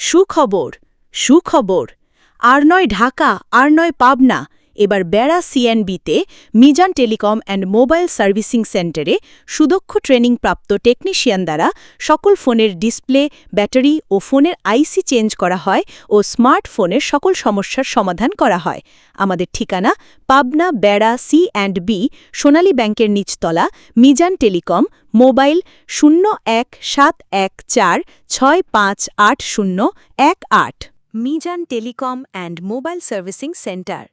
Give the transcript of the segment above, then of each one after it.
সুখবর সুখবর আর নয় ঢাকা আর নয় পাবনা এবার বেড়া সিএনবিতে Mizan telecom and mobile servicing সেন্টারে সুদক্ষ ট্রেনিংপ্রাপ্ত টেকনিশিয়ান দ্বারা সকল ফোনের ডিসপ্লে ব্যাটারি ও ফোনের আইসি চেঞ্জ করা হয় ও স্মার্টফোনের সকল সমস্যার সমাধান করা হয়। আমাদের ঠিকানা পাবনা বেড়া সি&বি সোনালী ব্যাংকের নিচতলা, Mizan telecom, mobile 0171465801৮। Mizan telecom and mobile servicing centre.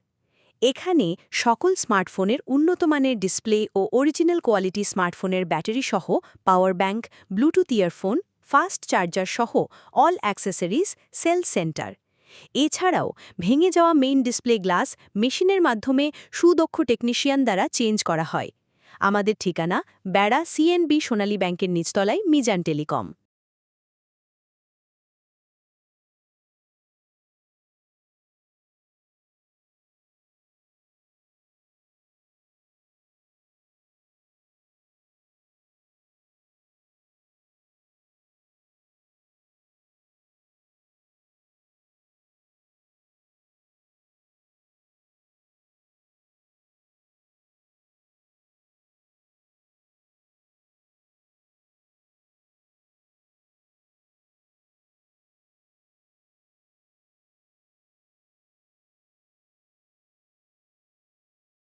এখানে সকল স্মার্টফোনের উন্নতমানের ডিসপ্লে ও অরিজিনাল কোয়ালিটি স্মার্টফোনের ব্যাটারি সহ power bank, bluetooth earphone, fast charger সহ অল অ্যাক্সেসরিজ সেল সেন্টার। এছাড়াও ভেঙে যাওয়া মেইন ডিসপ্লে গ্লাস মেশিনের মাধ্যমে সুদক্ষ টেকনিশিয়ান দ্বারা চেঞ্জ করা হয়। আমাদের ঠিকানা বেড়া সিএনবি সোনালী ব্যাংকের নিচতলায়, মিজান টেলিকম।